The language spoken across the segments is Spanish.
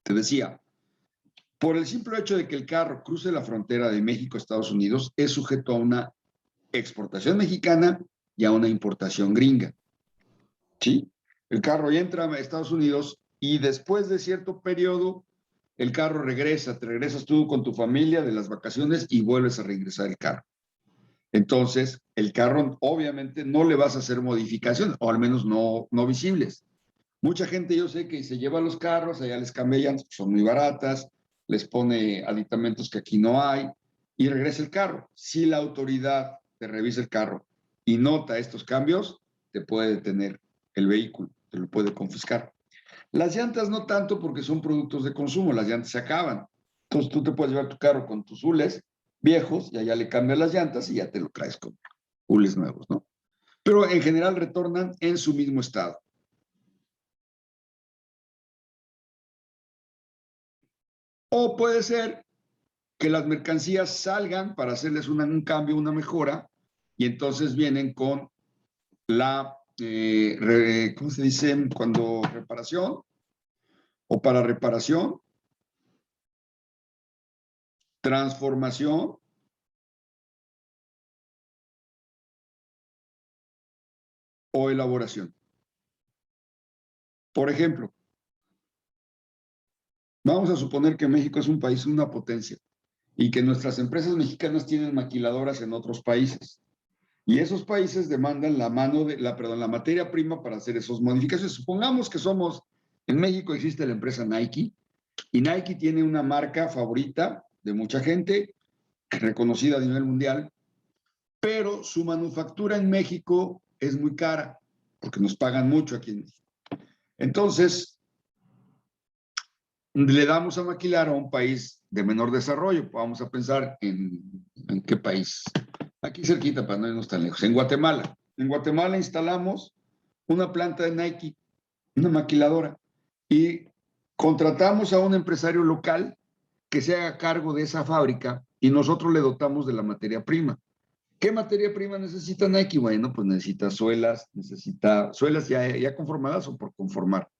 Te decía, por el simple hecho de que el carro cruce la frontera de México a Estados Unidos, es sujeto a una exportación mexicana y a una importación gringa. ¿Sí? El carro ya entra a Estados Unidos y después de cierto periodo, el carro regresa, te regresas tú con tu familia de las vacaciones y vuelves a regresar el carro. Entonces, el carro obviamente no le vas a hacer modificaciones, o al menos no visibles. Mucha gente yo sé que se lleva los carros, allá les cambia llantas, son muy baratas, les pone aditamentos que aquí no hay y regresa el carro. Si la autoridad te revisa el carro y nota estos cambios, te puede detener el vehículo, te lo puede confiscar. Las llantas no tanto porque son productos de consumo, las llantas se acaban. Entonces tú te puedes llevar tu carro con tus hules viejos y allá le cambias las llantas y ya te lo traes con hules nuevos, ¿no? Pero en general retornan en su mismo estado. O puede ser que las mercancías salgan para hacerles un cambio, una mejora, y entonces vienen con la, ¿cómo se dice? Cuando reparación o para reparación, transformación o elaboración. Por ejemplo, vamos a suponer que México es un país, una potencia, y que nuestras empresas mexicanas tienen maquiladoras en otros países. Y esos países demandan la materia prima para hacer esas modificaciones. Supongamos que en México existe la empresa Nike, y Nike tiene una marca favorita de mucha gente, reconocida a nivel mundial, pero su manufactura en México es muy cara, porque nos pagan mucho aquí en México. Entonces, le damos a maquilar a un país de menor desarrollo. Vamos a pensar en qué país. Aquí cerquita, para no irnos tan lejos. En Guatemala. En Guatemala instalamos una planta de Nike, una maquiladora, y contratamos a un empresario local que se haga cargo de esa fábrica y nosotros le dotamos de la materia prima. ¿Qué materia prima necesita Nike? Bueno, pues necesita suelas ya conformadas o por conformar.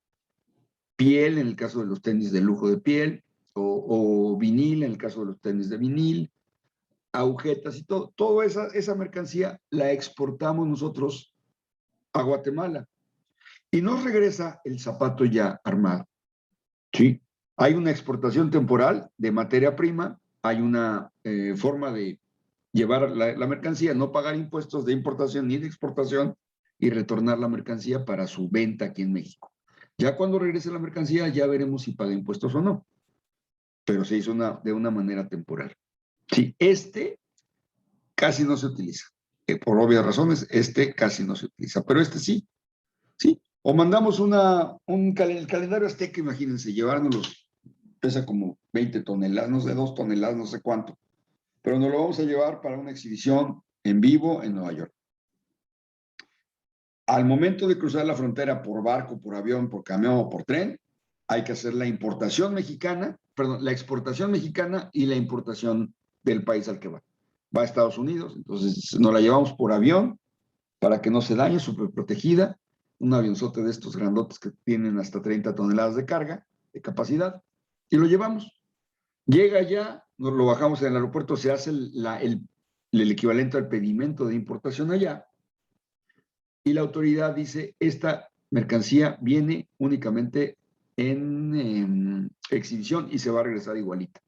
Piel en el caso de los tenis de lujo de piel, o vinil en el caso de los tenis de vinil, agujetas y todo. Toda esa mercancía la exportamos nosotros a Guatemala y nos regresa el zapato ya armado. ¿Sí? Hay una exportación temporal de materia prima, hay una forma de llevar la mercancía, no pagar impuestos de importación ni de exportación y retornar la mercancía para su venta aquí en México. Ya cuando regrese la mercancía ya veremos si paga impuestos o no, pero se hizo de una manera temporal. Sí, casi no se utiliza. Por obvias razones, casi no se utiliza, pero sí, sí. O mandamos el calendario azteca, imagínense, llevárnoslos, pesa como 20 toneladas, no sé, 2 toneladas, no sé cuánto, pero nos lo vamos a llevar para una exhibición en vivo en Nueva York. Al momento de cruzar la frontera por barco, por avión, por camión o por tren, hay que hacer la exportación mexicana y la importación del país al que va. Va a Estados Unidos, entonces nos la llevamos por avión para que no se dañe, súper protegida, un avionzote de estos grandotes que tienen hasta 30 toneladas de carga, de capacidad, y lo llevamos. Llega ya, nos lo bajamos en el aeropuerto, se hace el equivalente al pedimento de importación allá, y la autoridad dice, esta mercancía viene únicamente en exhibición y se va a regresar igualita.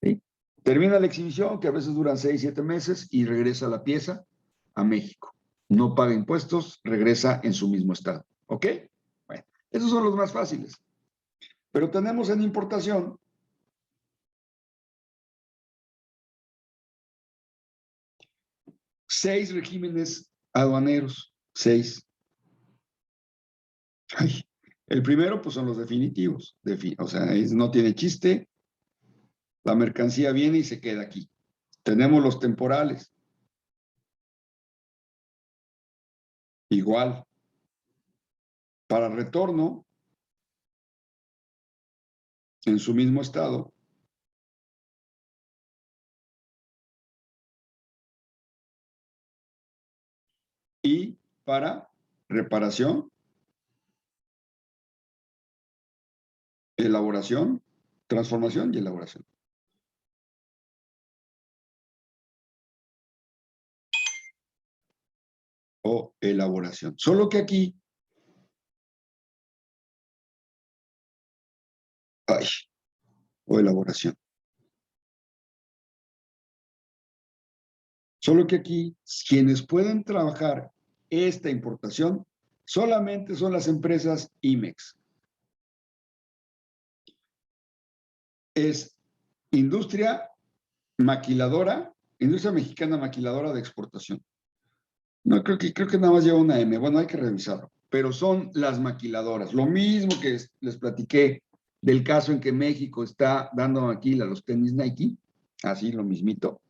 ¿Sí? Termina la exhibición, que a veces duran 6, 7 meses, y regresa la pieza a México. No paga impuestos, regresa en su mismo estado. ¿Ok? Bueno, esos son los más fáciles. Pero tenemos en importación 6 regímenes aduaneros. 6. Ay, el primero, pues son los definitivos. O sea, no tiene chiste. La mercancía viene y se queda aquí. Tenemos los temporales. Igual. Para retorno, en su mismo estado. Y para reparación elaboración, transformación y elaboración. O elaboración. Solo que aquí, o elaboración. Solo que aquí, quienes pueden trabajar esta importación solamente son las empresas IMEX. Es industria maquiladora, industria mexicana maquiladora de exportación. No, creo que nada más lleva una M. Bueno, hay que revisarlo. Pero son las maquiladoras. Lo mismo que les platiqué del caso en que México está dando maquila a los tenis Nike, así lo mismito,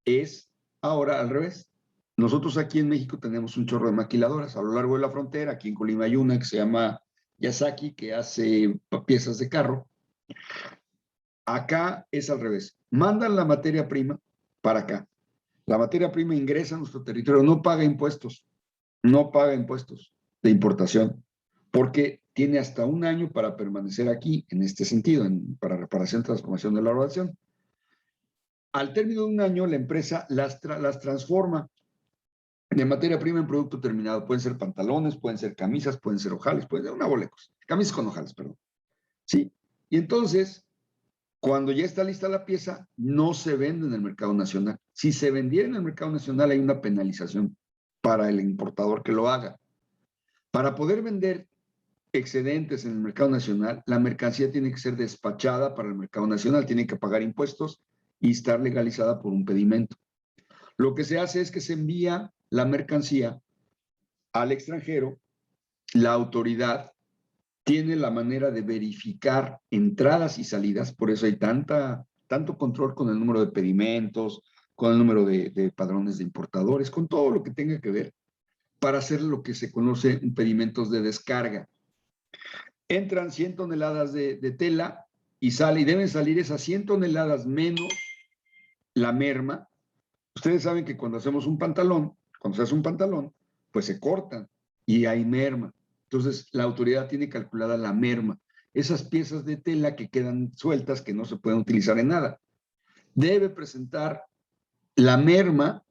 es ahora al revés. Nosotros aquí en México tenemos un chorro de maquiladoras a lo largo de la frontera. Aquí en Colima hay una que se llama Yasaki, que hace piezas de carro. Acá es al revés. Mandan la materia prima para acá. La materia prima ingresa a nuestro territorio, no paga impuestos de importación, porque tiene hasta un año para permanecer aquí en este sentido, para reparación, transformación de la elaboración. Al término de un año, la empresa las transforma de materia prima en producto terminado. Pueden ser pantalones, pueden ser camisas, pueden ser ojales, pueden ser una bola de cosas. Camisas con ojales, perdón. ¿Sí? Y entonces, cuando ya está lista la pieza, no se vende en el mercado nacional. Si se vendiera en el mercado nacional, hay una penalización para el importador que lo haga. Para poder vender excedentes en el mercado nacional, la mercancía tiene que ser despachada para el mercado nacional, tiene que pagar impuestos y estar legalizada por un pedimento. Lo que se hace es que se envía la mercancía al extranjero, la autoridad tiene la manera de verificar entradas y salidas, por eso hay tanto control con el número de pedimentos, con el número de padrones de importadores, con todo lo que tenga que ver, para hacer lo que se conoce pedimentos de descarga. Entran 100 toneladas de tela y deben salir esas 100 toneladas menos la merma. Ustedes saben que cuando hacemos un pantalón, cuando se hace un pantalón, pues se cortan y hay merma. Entonces, la autoridad tiene calculada la merma. Esas piezas de tela que quedan sueltas, que no se pueden utilizar en nada. Debe presentar la merma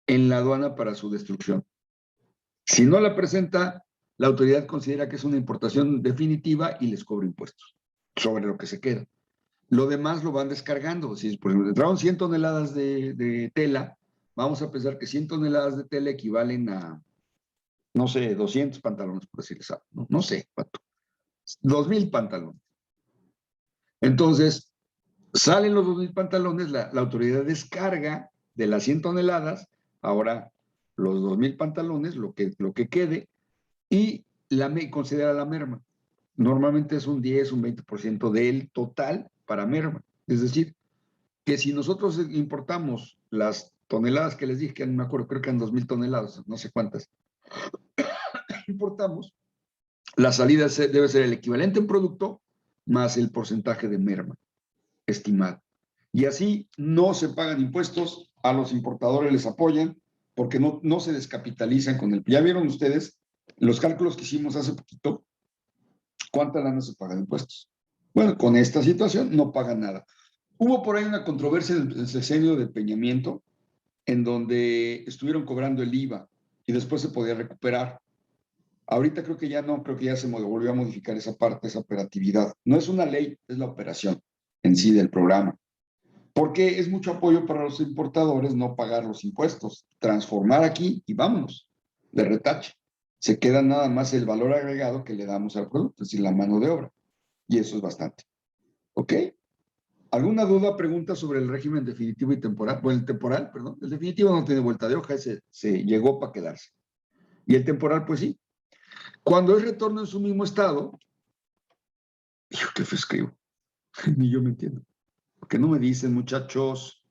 en la aduana para su destrucción. Si no la presenta, la autoridad considera que es una importación definitiva y les cobra impuestos sobre lo que se queda. Lo demás lo van descargando. Si, por ejemplo, entraron 100 toneladas de tela, vamos a pensar que 100 toneladas de tela equivalen a, no sé, 200 pantalones, por decirles algo. No sé cuánto. 2,000 pantalones. Entonces, salen los 2,000 pantalones, la autoridad descarga de las 100 toneladas, ahora los 2,000 pantalones, lo que quede, y considera la merma. Normalmente es un 10, un 20% del total para merma. Es decir, que si nosotros importamos las toneladas que les dije, que no me acuerdo, creo que eran 2,000 toneladas, no sé cuántas, importamos, la salida debe ser el equivalente en producto más el porcentaje de merma estimado. Y así no se pagan impuestos, a los importadores les apoyan, porque no se descapitalizan con el... Ya vieron ustedes los cálculos que hicimos hace poquito, ¿cuánta lana se paga de impuestos? Bueno, con esta situación no pagan nada. Hubo por ahí una controversia en el sexenio de Peña Nieto, en donde estuvieron cobrando el IVA y después se podía recuperar. Ahorita creo que ya no, creo que ya se volvió a modificar esa parte, esa operatividad. No es una ley, es la operación en sí del programa. Porque es mucho apoyo para los importadores no pagar los impuestos, transformar aquí y vámonos, de retache. Se queda nada más el valor agregado que le damos al producto, es decir, la mano de obra. Y eso es bastante. ¿Ok? ¿Alguna duda, pregunta sobre el régimen definitivo y temporal? Bueno, el temporal, perdón. El definitivo no tiene vuelta de hoja, ese se llegó para quedarse. Y el temporal, pues sí. Cuando es retorno en su mismo estado, hijo, ¿qué fue escribo? Ni yo me entiendo. ¿Por qué no me dicen, muchachos?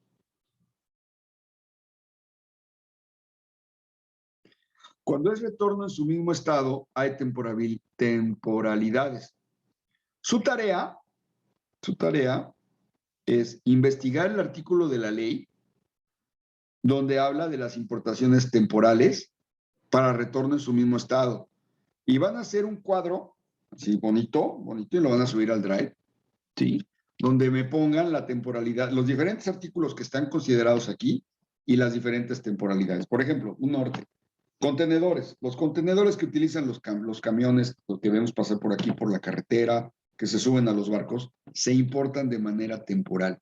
Cuando es retorno en su mismo estado, hay temporalidades. Su tarea es investigar el artículo de la ley donde habla de las importaciones temporales para retorno en su mismo estado. Y van a hacer un cuadro, Sí, bonito, bonito, y lo van a subir al Drive, ¿sí? Donde me pongan la temporalidad, los diferentes artículos que están considerados aquí y las diferentes temporalidades. Por ejemplo, un norte. Contenedores. Los contenedores que utilizan los camiones, los que vemos pasar por aquí, por la carretera, que se suben a los barcos, se importan de manera temporal.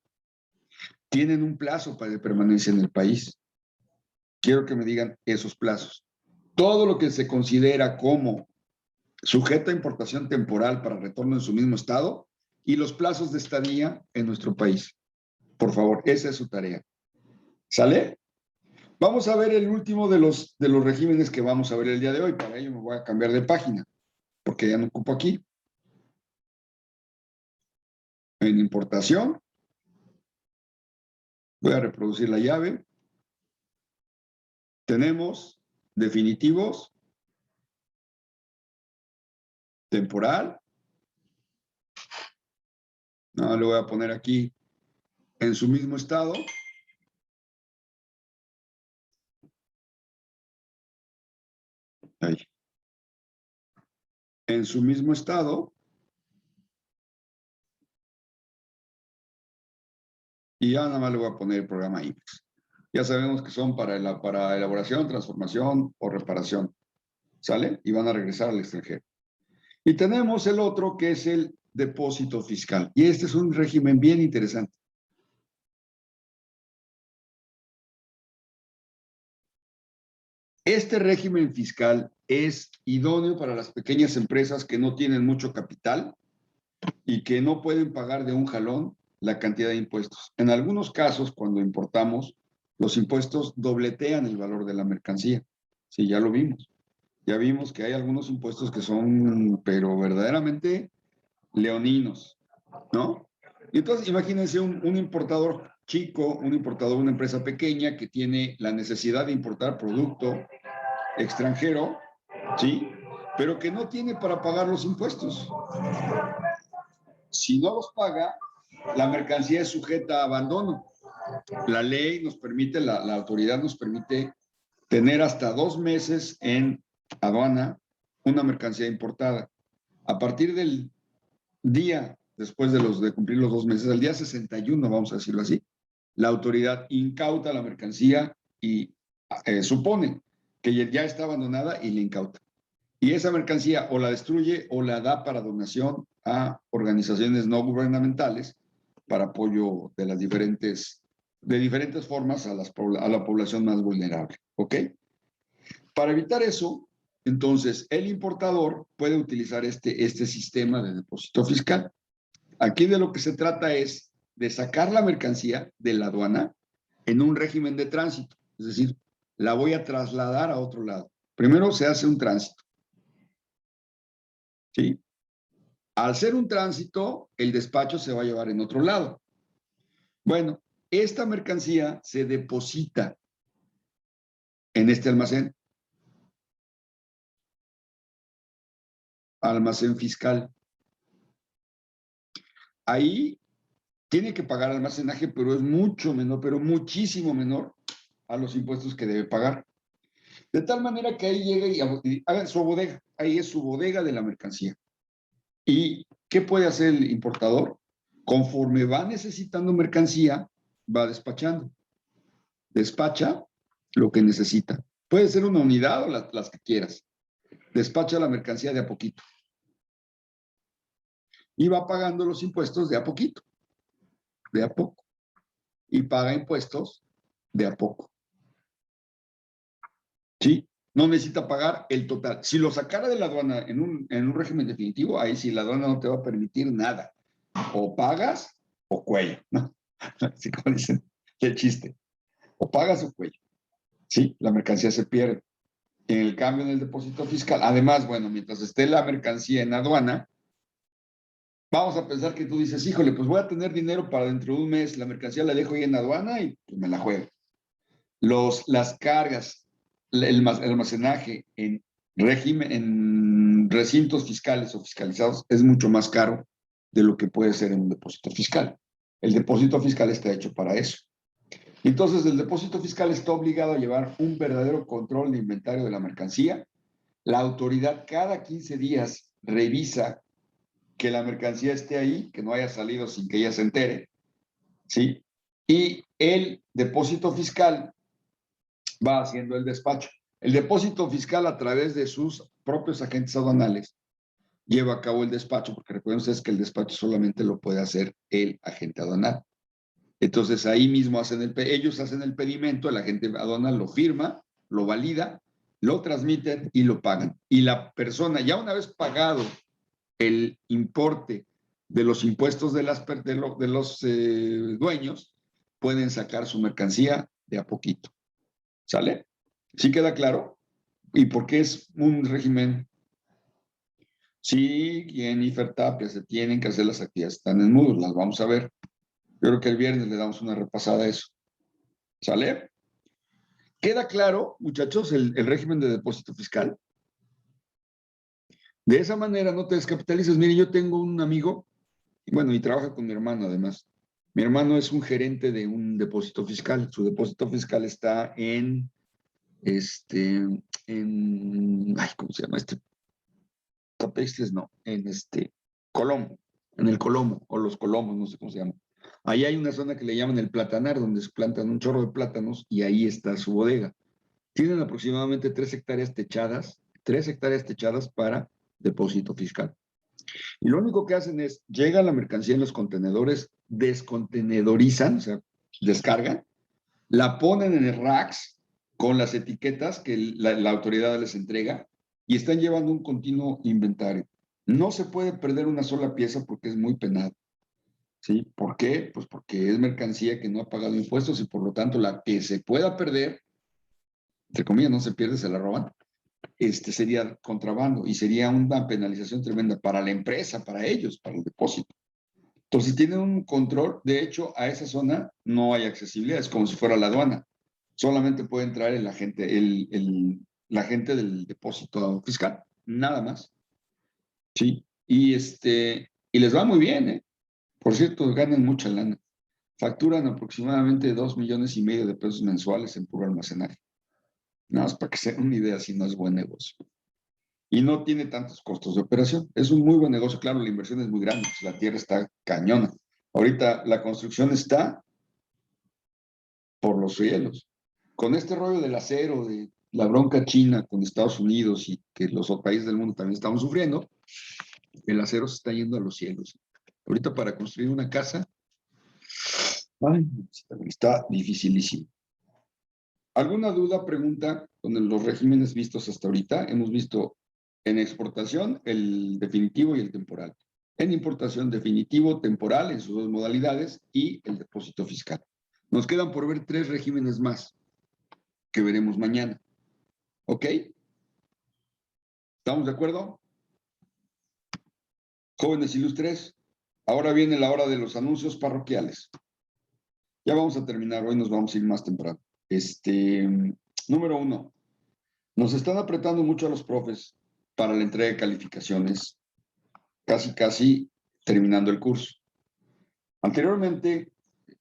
Tienen un plazo de permanencia en el país. Quiero que me digan esos plazos. Todo lo que se considera como sujeto a importación temporal para retorno en su mismo estado y los plazos de estadía en nuestro país. Por favor, esa es su tarea. ¿Sale? Vamos a ver el último de los regímenes que vamos a ver el día de hoy. Para ello me voy a cambiar de página, porque ya no ocupo aquí. En importación, voy a reproducir la llave. Tenemos definitivos, temporal. No, le voy a poner aquí en su mismo estado. Ahí. En su mismo estado. Y ya nada más le voy a poner el programa IMEX. Ya sabemos que son para elaboración, transformación o reparación. ¿Sale? Y van a regresar al extranjero. Y tenemos el otro que es el depósito fiscal. Y este es un régimen bien interesante. Este régimen fiscal es idóneo para las pequeñas empresas que no tienen mucho capital y que no pueden pagar de un jalón la cantidad de impuestos. En algunos casos, cuando importamos, los impuestos dobletean el valor de la mercancía. Sí, ya lo vimos. Ya vimos que hay algunos impuestos que son, pero verdaderamente leoninos, ¿no? Y entonces, imagínense un importador chico, un importador, una empresa pequeña que tiene la necesidad de importar producto extranjero, ¿sí? Pero que no tiene para pagar los impuestos. Si no los paga, la mercancía es sujeta a abandono. La ley nos permite, la autoridad nos permite tener hasta 2 meses en aduana una mercancía importada. A partir del día, después de cumplir los 2 meses, el día 61, vamos a decirlo así, la autoridad incauta la mercancía y supone que ya está abandonada y la incauta. Y esa mercancía o la destruye o la da para donación a organizaciones no gubernamentales para apoyo de diferentes formas a la población más vulnerable. ¿Ok? Para evitar eso, entonces, el importador puede utilizar este sistema de depósito fiscal. Aquí de lo que se trata es de sacar la mercancía de la aduana en un régimen de tránsito. Es decir, la voy a trasladar a otro lado. Primero se hace un tránsito. ¿Sí? Al ser un tránsito, el despacho se va a llevar en otro lado. Bueno, esta mercancía se deposita en este almacén. Almacén fiscal. Ahí tiene que pagar almacenaje, pero es mucho menor, pero muchísimo menor a los impuestos que debe pagar. De tal manera que ahí llega y haga su bodega. Ahí es su bodega de la mercancía. ¿Y qué puede hacer el importador? Conforme va necesitando mercancía, va despachando. Despacha lo que necesita. Puede ser una unidad o las que quieras. Despacha la mercancía de a poquito. Y va pagando los impuestos de a poquito, de a poco. Y paga impuestos de a poco. ¿Sí? No necesita pagar el total. Si lo sacara de la aduana en un régimen definitivo, ahí sí la aduana no te va a permitir nada. O pagas o cuello, ¿no? Así como dicen, qué chiste. O pagas o cuello. Sí, la mercancía se pierde. En el cambio, en el depósito fiscal, además, bueno, mientras esté la mercancía en aduana, vamos a pensar que tú dices, híjole, pues voy a tener dinero para dentro de un mes, la mercancía la dejo ahí en aduana y pues me la juego. Las cargas, el almacenaje en régimen, en recintos fiscales o fiscalizados es mucho más caro de lo que puede ser en un depósito fiscal. El depósito fiscal está hecho para eso. Entonces, el depósito fiscal está obligado a llevar un verdadero control de inventario de la mercancía. La autoridad cada 15 días revisa que la mercancía esté ahí, que no haya salido sin que ella se entere, ¿sí? Y el depósito fiscal va haciendo el despacho. El depósito fiscal, a través de sus propios agentes aduanales, lleva a cabo el despacho, porque recuerden ustedes que el despacho solamente lo puede hacer el agente aduanal. Entonces ahí mismo ellos hacen el pedimento, el agente aduanal lo firma, lo valida, lo transmiten y lo pagan. Y la persona, ya una vez pagado el importe de los impuestos de los dueños, pueden sacar su mercancía de a poquito. ¿Sale? ¿Sí queda claro? ¿Y por qué es un régimen? Sí, Jennifer Tapia, se tienen que hacer las actividades, están en Moodle, las vamos a ver. Yo creo que el viernes le damos una repasada a eso. ¿Sale? ¿Queda claro, muchachos, el régimen de depósito fiscal? De esa manera no te descapitalizas. Mire, yo tengo un amigo, bueno, y trabaja con mi hermano además. Mi hermano es un gerente de un depósito fiscal. Su depósito fiscal está ay, ¿cómo se llama? Tapextes, no, Colomo, en el Colomo, o los Colomos, no sé cómo se llama. Ahí hay una zona que le llaman el Platanar, donde se plantan un chorro de plátanos y ahí está su bodega. Tienen aproximadamente 3 hectáreas techadas para depósito fiscal. Y lo único que hacen es, llega la mercancía en los contenedores, descontenedorizan, o sea, descargan, la ponen en el racks con las etiquetas que la autoridad les entrega y están llevando un continuo inventario. No se puede perder una sola pieza porque es muy penado. ¿Sí? ¿Por qué? Pues porque es mercancía que no ha pagado impuestos y por lo tanto la que se pueda perder, entre comillas, no se pierde, se la roban, sería contrabando y sería una penalización tremenda para la empresa, para ellos, para el depósito. Entonces, si tienen un control, de hecho, a esa zona no hay accesibilidad, es como si fuera la aduana. Solamente puede entrar la gente del depósito fiscal, nada más. Sí, y les va muy bien, ¿eh? Por cierto, ganan mucha lana. Facturan aproximadamente 2,5 millones de pesos mensuales en puro almacenaje. Nada más para que se den una idea si no es buen negocio. Y no tiene tantos costos de operación. Es un muy buen negocio. Claro, la inversión es muy grande, pues la tierra está cañona. Ahorita la construcción está por los cielos. Con este rollo del acero, de la bronca china con Estados Unidos y que los otros países del mundo también estamos sufriendo, el acero se está yendo a los cielos. Ahorita para construir una casa, ay, está dificilísimo. ¿Alguna duda, pregunta con los regímenes vistos hasta ahorita? Hemos visto en exportación el definitivo y el temporal. En importación definitivo, temporal en sus dos modalidades y el depósito fiscal. Nos quedan por ver 3 regímenes más que veremos mañana. ¿Ok? ¿Estamos de acuerdo? Jóvenes ilustres, ahora viene la hora de los anuncios parroquiales. Ya vamos a terminar, hoy nos vamos a ir más temprano. Número 1, nos están apretando mucho a los profes para la entrega de calificaciones, casi terminando el curso. Anteriormente,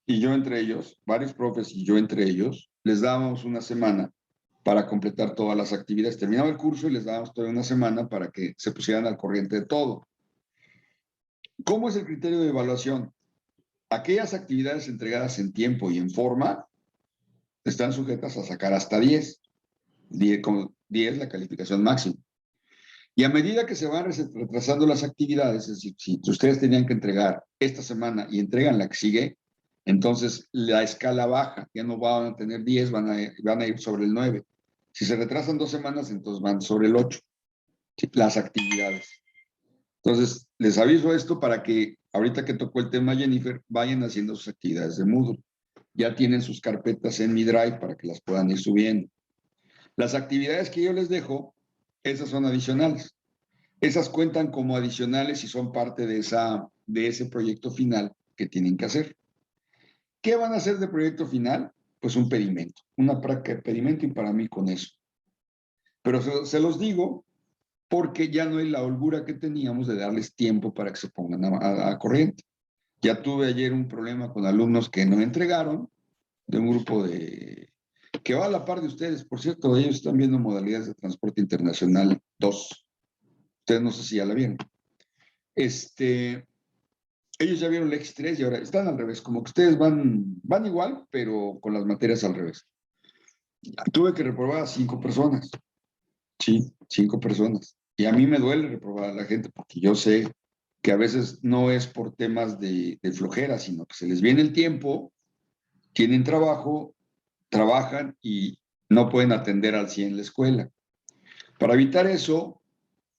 y yo entre ellos, varios profes y yo entre ellos, les dábamos una semana para completar todas las actividades. Terminaba el curso y les dábamos toda una semana para que se pusieran al corriente de todo. ¿Cómo es el criterio de evaluación? Aquellas actividades entregadas en tiempo y en forma están sujetas a sacar hasta 10. 10 la calificación máxima. Y a medida que se van retrasando las actividades, es decir, si ustedes tenían que entregar esta semana y entregan la que sigue, entonces la escala baja, ya no van a tener 10, van a ir sobre el 9. Si se retrasan 2 semanas, entonces van sobre el 8, ¿sí? Las actividades. Entonces, les aviso esto para que ahorita que tocó el tema Jennifer, vayan haciendo sus actividades de Moodle. Ya tienen sus carpetas en mi Drive para que las puedan ir subiendo. Las actividades que yo les dejo, esas son adicionales. Esas cuentan como adicionales y son parte de ese proyecto final que tienen que hacer. ¿Qué van a hacer de proyecto final? Pues un pedimento, una práctica de pedimento y para mí con eso. Pero se los digo porque ya no hay la holgura que teníamos de darles tiempo para que se pongan a corriente. Ya tuve ayer un problema con alumnos que no entregaron, de un grupo que va a la par de ustedes. Por cierto, ellos están viendo modalidades de transporte internacional 2. Ustedes no sé si ya la vieron. Ellos ya vieron la X3 y ahora están al revés, como que ustedes van igual, pero con las materias al revés. Tuve que reprobar a 5 personas. Sí, 5 personas. Y a mí me duele reprobar a la gente porque yo sé que a veces no es por temas de flojera, sino que se les viene el tiempo, tienen trabajo, trabajan y no pueden atender al 100 la escuela. Para evitar eso,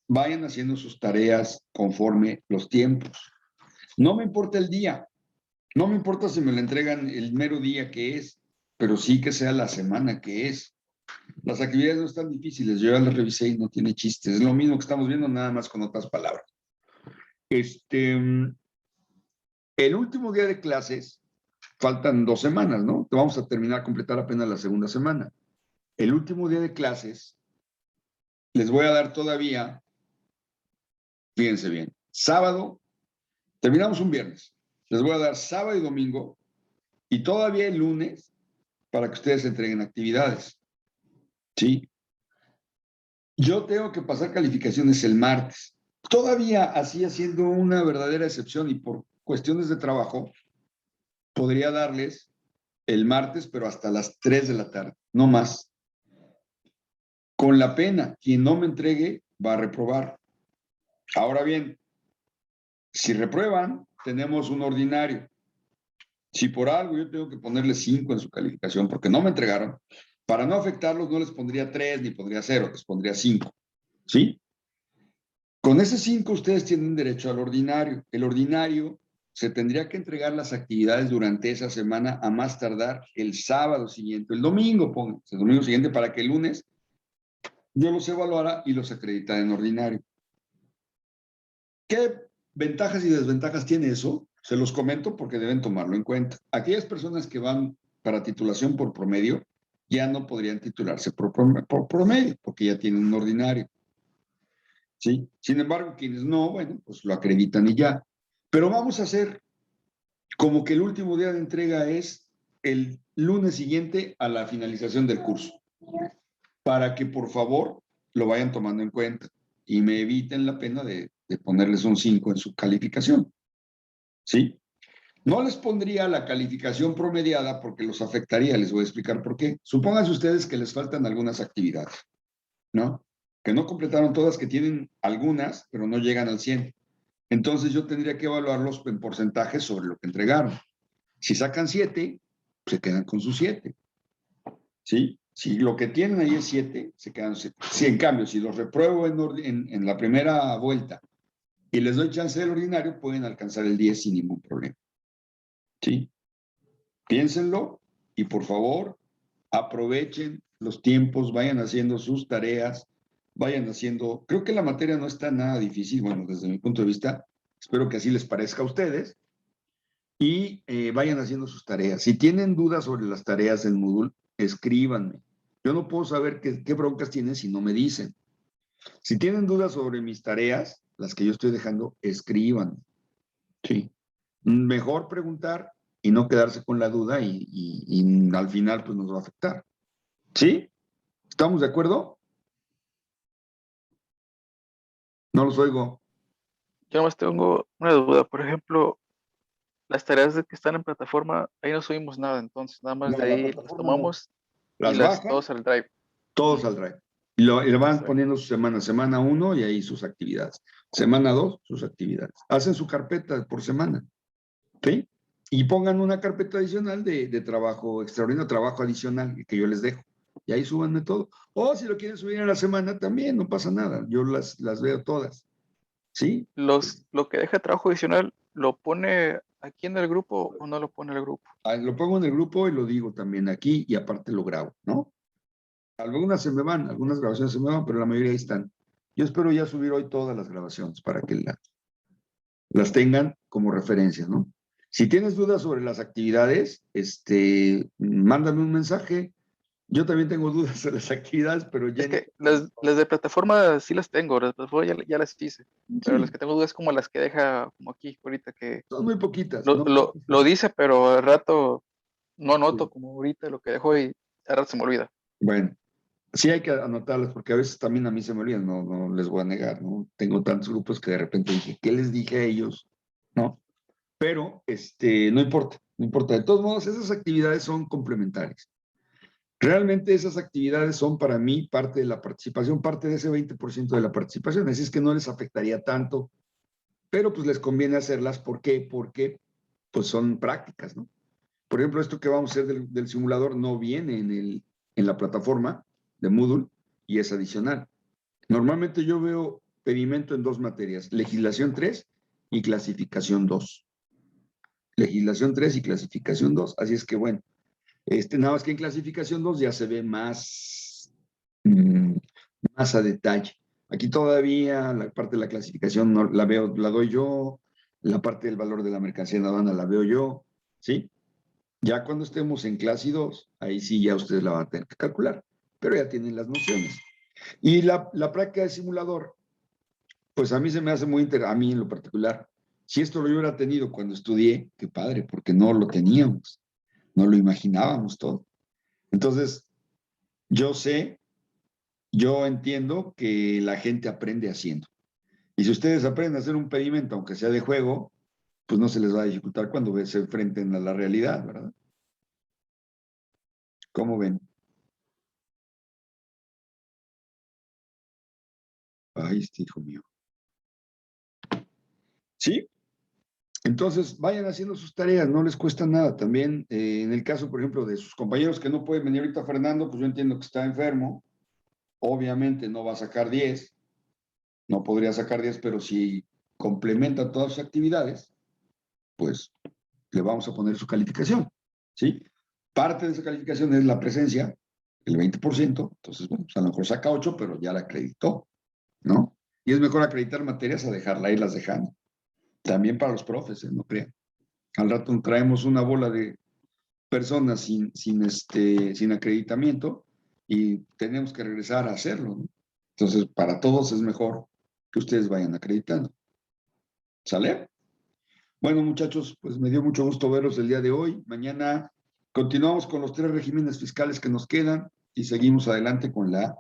vayan haciendo sus tareas conforme los tiempos. No me importa el día, no me importa si me lo entregan el mero día que es, pero sí que sea la semana que es. Las actividades no están difíciles, yo ya las revisé y no tiene chistes. Es lo mismo que estamos viendo, nada más con otras palabras. El último día de clases, faltan 2 semanas, ¿no? Vamos a terminar, completar apenas la segunda semana. El último día de clases, les voy a dar todavía, fíjense bien, sábado, terminamos un viernes, les voy a dar sábado y domingo y todavía el lunes para que ustedes entreguen actividades. ¿Sí? Yo tengo que pasar calificaciones el martes. Todavía así haciendo una verdadera excepción y por cuestiones de trabajo, podría darles el martes, pero hasta las 3 de la tarde, no más. Con la pena, quien no me entregue va a reprobar. Ahora bien, si reprueban, tenemos un ordinario. Si por algo yo tengo que ponerle 5 en su calificación porque no me entregaron, para no afectarlos no les pondría 3 ni pondría 0, les pondría 5. ¿Sí? Con ese 5 ustedes tienen derecho al ordinario. El ordinario se tendría que entregar las actividades durante esa semana a más tardar el sábado siguiente, el domingo, pónganse, el domingo siguiente para que el lunes yo los evaluara y los acreditara en ordinario. ¿Qué ventajas y desventajas tiene eso? Se los comento porque deben tomarlo en cuenta. Aquellas personas que van para titulación por promedio ya no podrían titularse por promedio porque ya tienen un ordinario. ¿Sí? Sin embargo, quienes no, bueno, pues lo acreditan y ya. Pero vamos a hacer como que el último día de entrega es el lunes siguiente a la finalización del curso, para que por favor lo vayan tomando en cuenta y me eviten la pena de ponerles un 5 en su calificación. ¿Sí? No les pondría la calificación promediada porque los afectaría, les voy a explicar por qué. Supónganse ustedes que les faltan algunas actividades, ¿no? Que no completaron todas, que tienen algunas, pero no llegan al 100. Entonces yo tendría que evaluarlos en porcentajes sobre lo que entregaron. Si sacan 7, se quedan con sus 7. ¿Sí? Si lo que tienen ahí es 7, se quedan 7. Si en cambio, si los repruebo en la primera vuelta y les doy chance del ordinario, pueden alcanzar el 10 sin ningún problema. ¿Sí? Piénsenlo y por favor aprovechen los tiempos, vayan haciendo sus tareas, vayan haciendo, creo que la materia no está nada difícil, bueno, desde mi punto de vista, espero que así les parezca a ustedes, y vayan haciendo sus tareas. Si tienen dudas sobre las tareas del Moodle, escríbanme. Yo no puedo saber qué broncas tienen si no me dicen. Si tienen dudas sobre mis tareas, las que yo estoy dejando, escríbanme. Sí. Mejor preguntar y no quedarse con la duda y al final pues nos va a afectar. ¿Sí? ¿Estamos de acuerdo? No los oigo. Yo nomás tengo una duda, por ejemplo, las tareas de que están en plataforma, ahí no subimos nada, entonces nada más No, de la ahí las plataforma no. tomamos y Las las bajan, todos al Drive. todos Ujú, al drive. Y le van exacto. poniendo su semana 1 y ahí sus actividades. Semana 2, sus actividades. Hacen su carpeta por semana. ¿Sí? Y pongan una carpeta adicional de trabajo extraordinario, trabajo adicional que yo les dejo. Y ahí súbanme todo. O si lo quieren subir a la semana también, no pasa nada. Yo las veo todas. ¿Sí? Lo que deja trabajo adicional, ¿lo pone aquí en el grupo o no lo pone el grupo? Lo pongo en el grupo y lo digo también aquí y aparte lo grabo, ¿no? Algunas se me van, algunas grabaciones se me van, pero la mayoría ahí están. Yo espero ya subir hoy todas las grabaciones para que las tengan como referencia, ¿no? Si tienes dudas sobre las actividades, mándame un mensaje. Yo también tengo dudas sobre las actividades, pero Es Jenny, que las de plataforma sí las tengo, las de plataforma ya las hice, pero las sí, que tengo dudas como las que deja como aquí ahorita que son muy poquitas, no lo dice, pero al rato no sí. anoto como ahorita lo que dejó y al rato se me olvida. Bueno, Sí hay que anotarlas, porque a veces también a mí se me olvidan, no les voy a negar, ¿no? Tengo tantos grupos que de repente dije, ¿qué les dije a ellos? ¿No? Pero, no importa, no importa. De todos modos, esas actividades son complementarias. Realmente esas actividades son para mí parte de la participación, parte de ese 20% de la participación. Así es que no les afectaría tanto, pero pues les conviene hacerlas. ¿Por qué? Porque pues son prácticas, ¿no? Por ejemplo, esto que vamos a hacer del simulador no viene en la plataforma de Moodle y es adicional. Normalmente yo veo pedimento en dos materias, legislación 3 y clasificación 2. Legislación 3 y clasificación 2. Así es que bueno, nada más que en clasificación 2 ya se ve más a detalle. Aquí todavía la parte de la clasificación no la veo, la doy yo, la parte del valor de la mercancía en aduana la veo yo, ¿sí? Ya cuando estemos en clase 2, ahí sí ya ustedes la van a tener que calcular, pero ya tienen las nociones. Y la práctica de simulador, pues a mí se me hace muy interesante, a mí en lo particular. Si esto lo hubiera tenido cuando estudié, qué padre, porque no lo teníamos, no lo imaginábamos todo. Entonces, yo sé, yo entiendo que la gente aprende haciendo. Y si ustedes aprenden a hacer un pedimento, aunque sea de juego, pues no se les va a dificultar cuando se enfrenten a la realidad, ¿verdad? ¿Cómo ven? Ay, este hijo mío. ¿Sí? Entonces, vayan haciendo sus tareas, no les cuesta nada. También, en el caso, por ejemplo, de sus compañeros que no pueden venir ahorita, Fernando, pues yo entiendo que está enfermo. Obviamente no va a sacar 10, no podría sacar 10, pero si complementa todas sus actividades, pues le vamos a poner su calificación, ¿sí? Parte de esa calificación es la presencia, el 20%, entonces, bueno, pues a lo mejor saca 8, pero ya la acreditó, ¿no? Y es mejor acreditar materias a dejarla irlas dejando. También para los profes, no crean. Al rato traemos una bola de personas sin acreditamiento y tenemos que regresar a hacerlo, ¿no? Entonces, para todos es mejor que ustedes vayan acreditando. ¿Sale? Bueno, muchachos, pues me dio mucho gusto verlos el día de hoy. Mañana continuamos con los 3 regímenes fiscales que nos quedan y seguimos adelante con la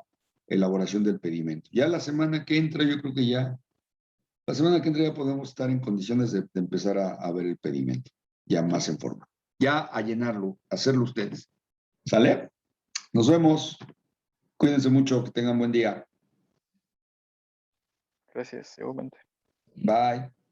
elaboración del pedimento. Ya la semana que entra, yo creo que la semana que entra ya podemos estar en condiciones de empezar a ver el pedimento, ya más en forma. Ya a llenarlo, hacerlo ustedes. ¿Sale? Nos vemos. Cuídense mucho, que tengan buen día. Gracias, igualmente. Bye.